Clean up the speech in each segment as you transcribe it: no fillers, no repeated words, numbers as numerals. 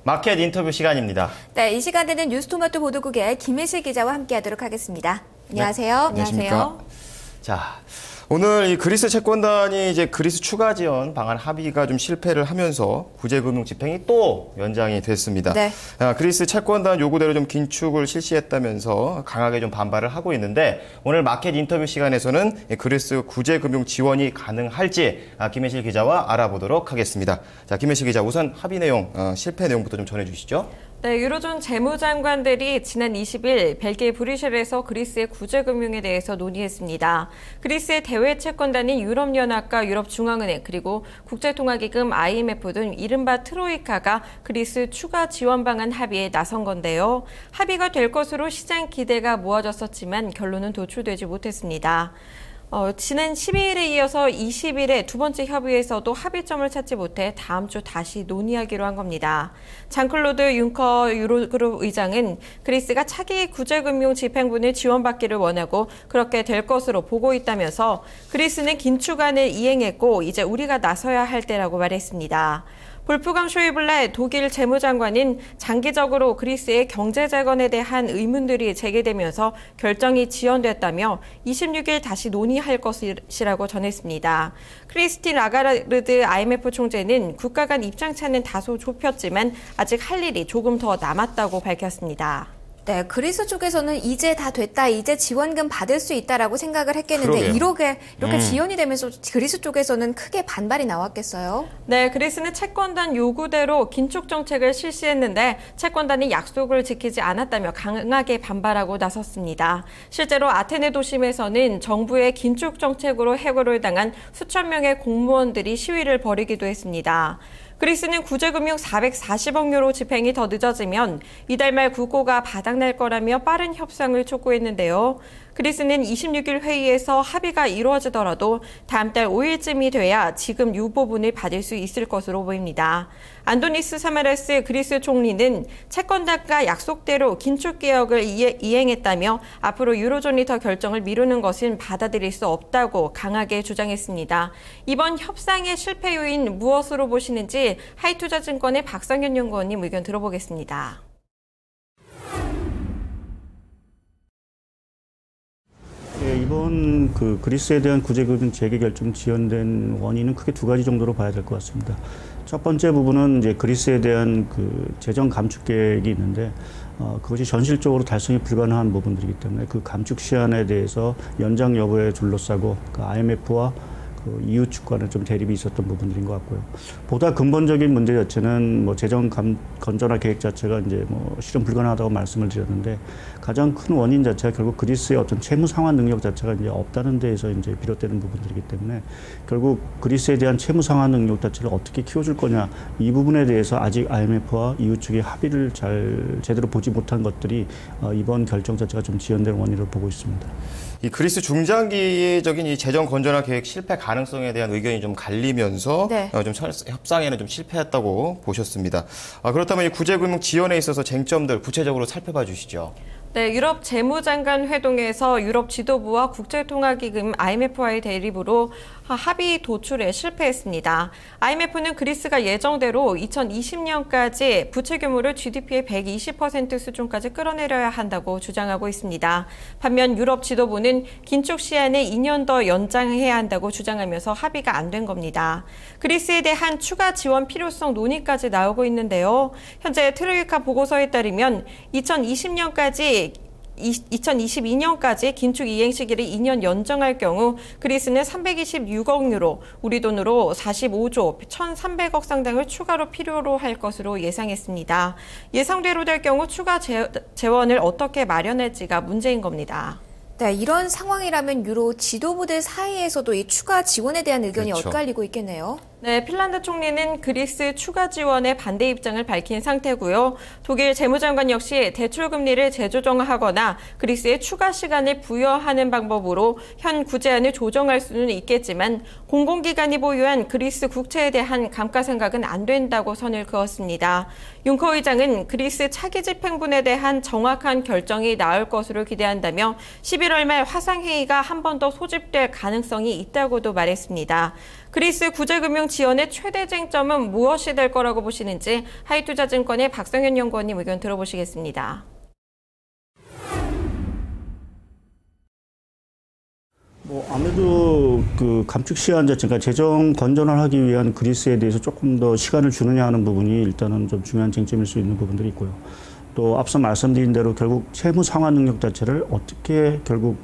마켓 인터뷰 시간입니다. 네, 이 시간에는 뉴스토마토 보도국의 김혜실 기자와 함께하도록 하겠습니다. 안녕하세요. 네, 안녕하세요. 자, 오늘 이 그리스 채권단이 이제 그리스 추가 지원 방안 합의가 좀 실패를 하면서 구제금융 집행이 또 연장이 됐습니다. 네. 그리스 채권단 요구대로 좀 긴축을 실시했다면서 강하게 좀 반발을 하고 있는데 오늘 마켓 인터뷰 시간에서는 그리스 구제금융 지원이 가능할지 김혜실 기자와 알아보도록 하겠습니다. 자, 김혜실 기자, 우선 합의 내용, 실패 내용부터 좀 전해주시죠. 네, 유로존 재무장관들이 지난 20일 벨기에 브뤼셀에서 그리스의 구제금융에 대해서 논의했습니다. 그리스의 대외 채권단인 유럽연합과 유럽중앙은행 그리고 국제통화기금 IMF 등 이른바 트로이카가 그리스 추가 지원 방안 합의에 나선 건데요. 합의가 될 것으로 시장 기대가 모아졌었지만 결론은 도출되지 못했습니다. 지난 12일에 이어서 20일에 두 번째 협의에서도 합의점을 찾지 못해 다음 주 다시 논의하기로 한 겁니다. 장클로드 융커 유로그룹 의장은 그리스가 차기 구제금융 집행분을 지원받기를 원하고 그렇게 될 것으로 보고 있다면서 그리스는 긴축안을 이행했고 이제 우리가 나서야 할 때라고 말했습니다. 볼프강 쇼이블레 독일 재무장관은 장기적으로 그리스의 경제재건에 대한 의문들이 제기되면서 결정이 지연됐다며 26일 다시 논의할 것이라고 전했습니다. 크리스틴 라가르드 IMF 총재는 국가 간 입장차는 다소 좁혔지만 아직 할 일이 조금 더 남았다고 밝혔습니다. 네, 그리스 쪽에서는 이제 다 됐다, 이제 지원금 받을 수 있다라고 생각을 했겠는데 이렇게 지연이 되면서 그리스 쪽에서는 크게 반발이 나왔겠어요? 네, 그리스는 채권단 요구대로 긴축 정책을 실시했는데 채권단이 약속을 지키지 않았다며 강하게 반발하고 나섰습니다. 실제로 아테네 도심에서는 정부의 긴축 정책으로 해고를 당한 수천 명의 공무원들이 시위를 벌이기도 했습니다. 그리스는 구제금융 440억 유로 집행이 더 늦어지면 이달 말 국고가 바닥날 거라며 빠른 협상을 촉구했는데요. 그리스는 26일 회의에서 합의가 이루어지더라도 다음 달 5일쯤이 돼야 지금 유보분을 받을 수 있을 것으로 보입니다. 안도니스 사마라스 그리스 총리는 채권단과 약속대로 긴축 개혁을 이행했다며 앞으로 유로존 리더 결정을 미루는 것은 받아들일 수 없다고 강하게 주장했습니다. 이번 협상의 실패 요인 무엇으로 보시는지 하이투자증권의 박성현 연구원님 의견 들어보겠습니다. 네, 이번 그리스에 대한 구제금융 재개 결정 지연된 원인은 크게 두 가지 정도로 봐야 될 것 같습니다. 첫 번째 부분은 이제 그리스에 대한 재정 감축 계획이 있는데 그것이 현실적으로 달성이 불가능한 부분들이기 때문에 그 감축 시한에 대해서 연장 여부에 둘러싸고 IMF와 EU 측 간에 좀 대립이 있었던 부분들인 것 같고요. 보다 근본적인 문제 자체는 재정 건전화 계획 자체가 이제 실현 불가능하다고 말씀을 드렸는데 가장 큰 원인 자체가 결국 그리스의 어떤 채무 상환 능력 자체가 이제 없다는 데에서 이제 비롯되는 부분들이기 때문에 결국 그리스에 대한 채무 상환 능력 자체를 어떻게 키워줄 거냐 이 부분에 대해서 아직 IMF와 EU 측의 합의를 제대로 보지 못한 것들이 이번 결정 자체가 좀 지연된 원인으로 보고 있습니다. 이 그리스 중장기적인 이 재정 건전화 계획 실패 가능성에 대한 의견이 좀 갈리면서 좀 협상에는 좀 실패했다고 보셨습니다. 그렇다면 이 구제금융 지원에 있어서 쟁점들 구체적으로 살펴봐 주시죠. 네, 유럽 재무장관 회동에서 유럽 지도부와 국제통화기금 IMF와의 대립으로 합의 도출에 실패했습니다. IMF는 그리스가 예정대로 2020년까지 부채 규모를 GDP의 120% 수준까지 끌어내려야 한다고 주장하고 있습니다. 반면 유럽 지도부는 긴축 시한을 2년 더 연장해야 한다고 주장하면서 합의가 안 된 겁니다. 그리스에 대한 추가 지원 필요성 논의까지 나오고 있는데요. 현재 트로이카 보고서에 따르면 2022년까지 긴축 이행 시기를 2년 연장할 경우 그리스는 326억 유로, 우리 돈으로 45조 1,300억 상당을 추가로 필요로 할 것으로 예상했습니다. 예상대로 될 경우 추가 재원을 어떻게 마련할지가 문제인 겁니다. 네, 이런 상황이라면 유로 지도부들 사이에서도 이 추가 지원에 대한 의견이 엇갈리고 있겠네요. 네, 핀란드 총리는 그리스 추가 지원에 반대 입장을 밝힌 상태고요. 독일 재무장관 역시 대출 금리를 재조정하거나 그리스에 추가 시간을 부여하는 방법으로 현 구제안을 조정할 수는 있겠지만 공공기관이 보유한 그리스 국채에 대한 감가상각은 안 된다고 선을 그었습니다. 융커 의장은 그리스 차기 집행분에 대한 정확한 결정이 나올 것으로 기대한다며 11월 말 화상회의가 한 번 더 소집될 가능성이 있다고도 말했습니다. 그리스 구제금융 지원의 최대 쟁점은 무엇이 될 거라고 보시는지 하이투자증권의 박성현 연구원님 의견 들어보시겠습니다. 아무래도 그 감축 시한 자체, 그러니까 재정 건전을 하기 위한 그리스에 대해서 조금 더 시간을 주느냐 하는 부분이 일단은 좀 중요한 쟁점일 수 있는 부분들이 있고요. 또 앞서 말씀드린 대로 결국 채무 상환 능력 자체를 어떻게 결국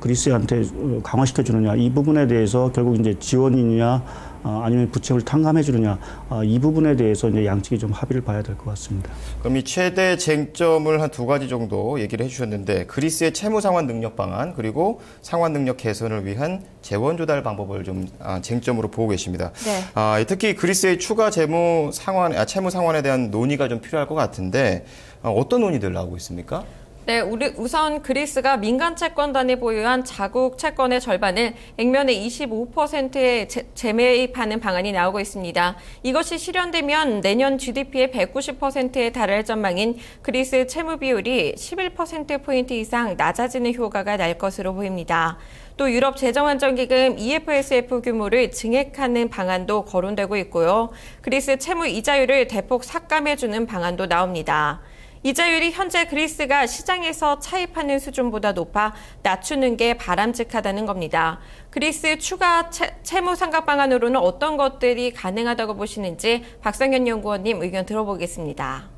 그리스한테 강화시켜 주느냐, 이 부분에 대해서 결국 이제 지원이냐 아니면 부채를 탕감해 주느냐, 이 부분에 대해서 이제 양측이 좀 합의를 봐야 될 것 같습니다. 그럼 이 최대 쟁점을 한 2가지 정도 얘기를 해주셨는데, 그리스의 채무 상환 능력 방안, 그리고 상환 능력 개선을 위한 재원 조달 방법을 좀 쟁점으로 보고 계십니다. 네. 특히 그리스의 추가 채무 상환에 대한 논의가 좀 필요할 것 같은데, 어떤 논의들 나오고 있습니까? 네, 우선 그리스가 민간 채권단이 보유한 자국 채권의 절반을 액면의 25%에 재매입하는 방안이 나오고 있습니다. 이것이 실현되면 내년 GDP의 190%에 달할 전망인 그리스 채무 비율이 11%포인트 이상 낮아지는 효과가 날 것으로 보입니다. 또 유럽 재정안정기금 EFSF 규모를 증액하는 방안도 거론되고 있고요. 그리스 채무 이자율을 대폭 삭감해주는 방안도 나옵니다. 이자율이 현재 그리스가 시장에서 차입하는 수준보다 높아 낮추는 게 바람직하다는 겁니다. 그리스 추가 채무 상각 방안으로는 어떤 것들이 가능하다고 보시는지 박성현 연구원님 의견 들어보겠습니다.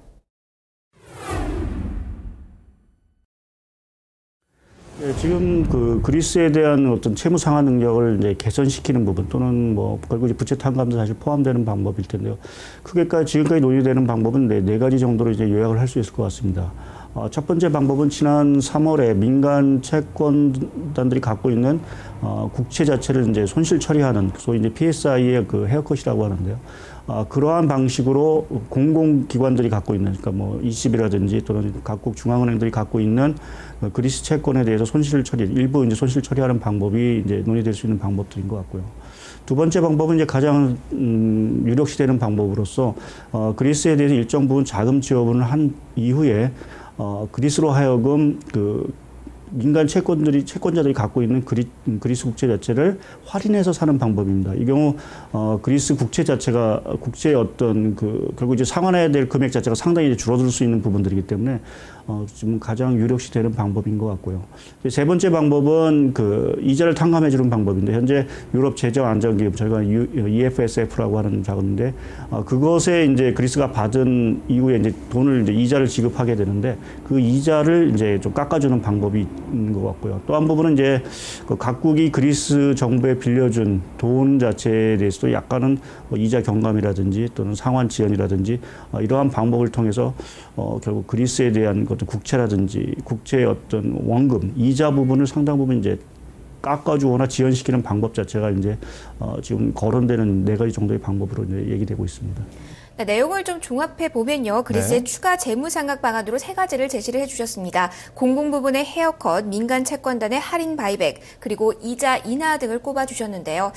네, 지금 그 그리스에 대한 어떤 채무 상환 능력을 이제 개선시키는 부분, 또는 뭐 결국 부채 탕감도 사실 포함되는 방법일 텐데요. 지금까지 논의되는 방법은 네 가지 정도로 이제 요약을 할 수 있을 것 같습니다. 첫 번째 방법은 지난 3월에 민간 채권단들이 갖고 있는 국채 자체를 이제 손실 처리하는, 소위 이제 PSI의 그 헤어컷이라고 하는데요. 그러한 방식으로 공공기관들이 갖고 있는, 그러니까 뭐 ECB라든지 또는 각국 중앙은행들이 갖고 있는 그리스 채권에 대해서 일부 이제 손실 처리하는 방법이 이제 논의될 수 있는 방법들인 것 같고요. 두 번째 방법은 이제 가장 유력시되는 방법으로서 그리스에 대해서 일정 부분 자금 지원을 한 이후에 그리스로 하여금 그 민간 채권자들이 갖고 있는 그리스 국채 자체를 할인해서 사는 방법입니다. 이 경우 그리스 국채 자체가 국채의 어떤 결국 이제 상환해야 될 금액 자체가 상당히 줄어들 수 있는 부분들이기 때문에 지금 가장 유력시 되는 방법인 것 같고요. 세 번째 방법은 이자를 탕감해 주는 방법인데, 현재 유럽 재정 안정기금, 저희가 EFSF라고 하는 자금인데, 그것에 이제 그리스가 받은 이후에 이제 돈을 이제 이자를 지급하게 되는데, 그 이자를 이제 좀 깎아주는 방법이 있는 것 같고요. 또 한 부분은 이제 각국이 그리스 정부에 빌려준 돈 자체에 대해서도 약간은 이자 경감이라든지 또는 상환 지연이라든지 이러한 방법을 통해서 결국 그리스에 대한 국채라든지 국채의 어떤 원금, 이자 부분을 상당 부분 이제 깎아주거나 지연시키는 방법 자체가 이제 지금 거론되는 4가지 정도의 방법으로 이제 얘기되고 있습니다. 네, 내용을 좀 종합해 보면요. 그리스의 추가 재무 상각 방안으로 3가지를 제시를 해주셨습니다. 공공 부분의 헤어컷, 민간 채권단의 할인 바이백, 그리고 이자 인하 등을 꼽아주셨는데요.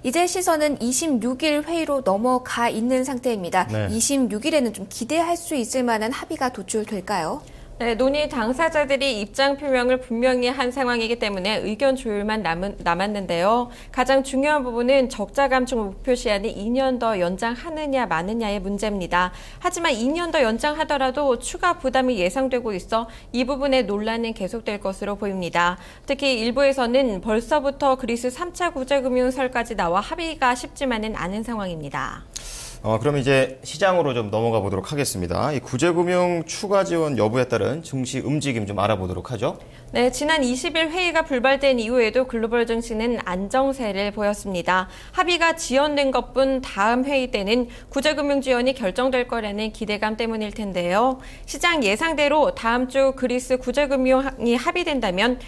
이제 시선은 26일 회의로 넘어가 있는 상태입니다. 26일에는 좀 기대할 수 있을 만한 합의가 도출될까요? 네, 논의 당사자들이 입장 표명을 분명히 한 상황이기 때문에 의견 조율만 남았는데요. 가장 중요한 부분은 적자 감축 목표 시한이 2년 더 연장하느냐 마느냐의 문제입니다. 하지만 2년 더 연장하더라도 추가 부담이 예상되고 있어 이 부분의 논란은 계속될 것으로 보입니다. 특히 일부에서는 벌써부터 그리스 3차 구제금융설까지 나와 합의가 쉽지만은 않은 상황입니다. 그럼 이제 시장으로 좀 넘어가 보도록 하겠습니다. 이 구제금융 추가 지원 여부에 따른 증시 움직임 좀 알아보도록 하죠. 네, 지난 20일 회의가 불발된 이후에도 글로벌 증시는 안정세를 보였습니다. 합의가 지연된 것뿐 다음 회의 때는 구제금융 지원이 결정될 거라는 기대감 때문일 텐데요. 시장 예상대로 다음 주 그리스 구제금융이 합의된다면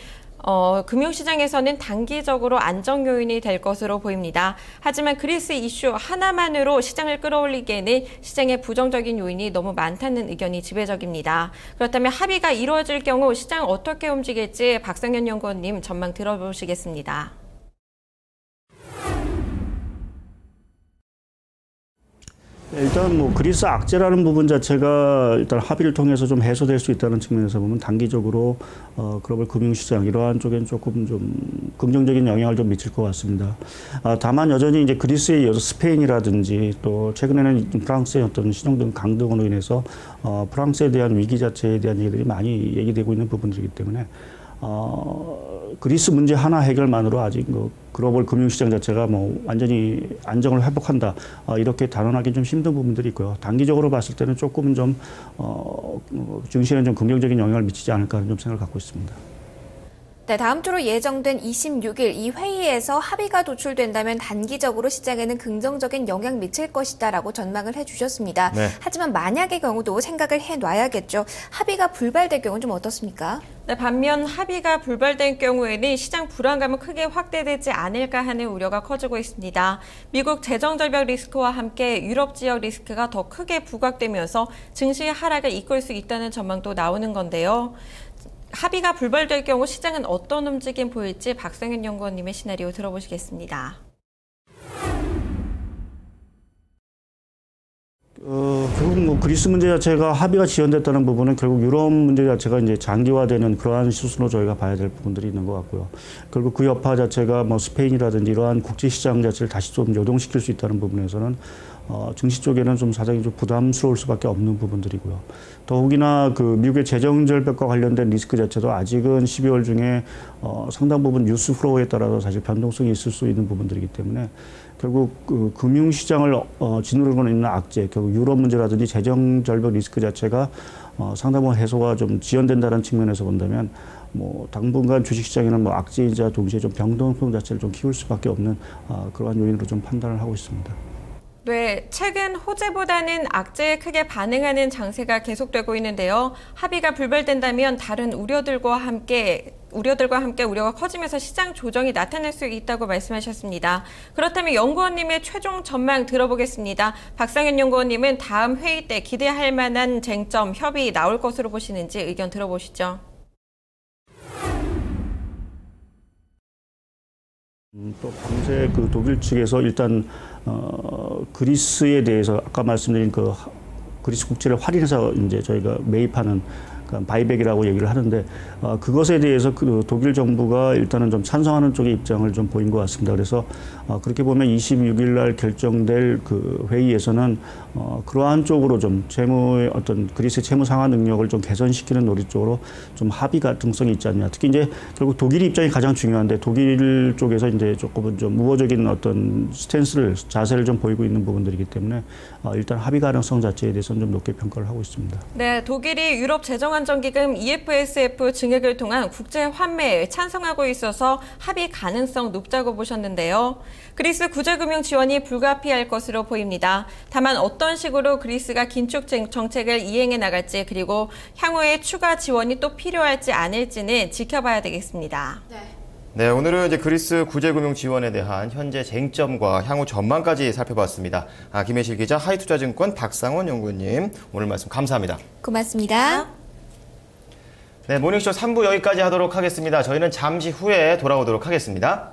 금융시장에서는 단기적으로 안정 요인이 될 것으로 보입니다. 하지만 그리스 이슈 하나만으로 시장을 끌어올리기에는 시장의 부정적인 요인이 너무 많다는 의견이 지배적입니다. 그렇다면 합의가 이루어질 경우 시장 어떻게 움직일지 박성현 연구원님 전망 들어보시겠습니다. 일단 뭐 그리스 악재라는 부분 자체가 일단 합의를 통해서 좀 해소될 수 있다는 측면에서 보면 단기적으로 글로벌 금융시장 이러한 쪽엔 조금 좀 긍정적인 영향을 좀 미칠 것 같습니다. 다만 여전히 이제 그리스에 이어서 스페인이라든지 또 최근에는 프랑스의 어떤 신용등 강등으로 인해서 프랑스에 대한 위기 자체에 대한 얘기들이 많이 얘기되고 있는 부분들이기 때문에 그리스 문제 하나 해결만으로 아직 글로벌 금융시장 자체가 뭐 완전히 안정을 회복한다 이렇게 단언하기 좀 힘든 부분들이 있고요. 단기적으로 봤을 때는 조금은 좀 증시에는 좀 긍정적인 영향을 미치지 않을까 하는 좀 생각을 갖고 있습니다. 네, 다음 주로 예정된 26일 이 회의에서 합의가 도출된다면 단기적으로 시장에는 긍정적인 영향 미칠 것이다라고 전망을 해주셨습니다. 네. 하지만 만약의 경우도 생각을 해놔야겠죠. 합의가 불발될 경우는 좀 어떻습니까? 네, 반면 합의가 불발된 경우에는 시장 불안감은 크게 확대되지 않을까 하는 우려가 커지고 있습니다. 미국 재정절벽 리스크와 함께 유럽 지역 리스크가 더 크게 부각되면서 증시의 하락을 이끌 수 있다는 전망도 나오는 건데요. 합의가 불발될 경우 시장은 어떤 움직임 보일지 박성현 연구원님의 시나리오 들어보시겠습니다. 결국 뭐 그리스 문제 자체가 합의가 지연됐다는 부분은 결국 유럽 문제 자체가 이제 장기화되는 그러한 수순으로 저희가 봐야 될 부분들이 있는 것 같고요. 결국 그 여파 자체가 뭐 스페인이라든지 이러한 국제 시장 자체를 다시 좀 요동시킬 수 있다는 부분에서는 증시 쪽에는 좀 사정이 좀 부담스러울 수밖에 없는 부분들이고요. 더욱이나 그 미국의 재정 절벽과 관련된 리스크 자체도 아직은 12월 중에 상당 부분 뉴스 플로우에 따라서 사실 변동성이 있을 수 있는 부분들이기 때문에 결국 그 금융시장을 짓누르고 있는 악재, 결국 유럽 문제라든지 재정 절벽 리스크 자체가 상당 부분 해소가 좀 지연된다는 측면에서 본다면 뭐 당분간 주식시장에는 뭐 악재이자 동시에 좀 변동성 자체를 좀 키울 수밖에 없는 그러한 요인으로 좀 판단을 하고 있습니다. 네, 최근 호재보다는 악재에 크게 반응하는 장세가 계속되고 있는데요. 합의가 불발된다면 다른 우려들과 함께 우려가 커지면서 시장 조정이 나타날 수 있다고 말씀하셨습니다. 그렇다면 연구원님의 최종 전망 들어보겠습니다. 박상현 연구원님은 다음 회의 때 기대할 만한 쟁점, 협의 나올 것으로 보시는지 의견 들어보시죠. 또 밤새 그 독일 측에서 일단 그리스에 대해서 아까 말씀드린 그 그리스 국채를 할인해서 이제 저희가 매입하는 바이백이라고 얘기를 하는데 그것에 대해서 그 독일 정부가 일단은 좀 찬성하는 쪽의 입장을 좀 보인 것 같습니다. 그래서 그렇게 보면 26일 날 결정될 그 회의에서는 그러한 쪽으로 좀 채무의 어떤 그리스 채무 상환 능력을 좀 개선시키는 노리 쪽으로 좀 합의 가능성이 있지 않냐. 특히 이제 결국 독일 입장이 가장 중요한데 독일 쪽에서 이제 조금은 좀 우호적인 어떤 자세를 좀 보이고 있는 부분들이기 때문에 일단 합의 가능성 자체에 대해서는 좀 높게 평가를 하고 있습니다. 네, 독일이 유럽 재정안정기금 EFSF 증액을 통한 국제 환매에 찬성하고 있어서 합의 가능성 높다고 보셨는데요. 그리스 구제금융 지원이 불가피할 것으로 보입니다. 다만 어떤 식으로 그리스가 긴축 정책을 이행해 나갈지 그리고 향후에 추가 지원이 또 필요할지 않을지는 지켜봐야 되겠습니다. 네, 오늘은 이제 그리스 구제금융 지원에 대한 현재 쟁점과 향후 전망까지 살펴봤습니다. 김혜실 기자, 하이투자증권 박상원 연구원님, 오늘 말씀 감사합니다. 고맙습니다. 네, 모닝쇼 3부 여기까지 하도록 하겠습니다. 저희는 잠시 후에 돌아오도록 하겠습니다.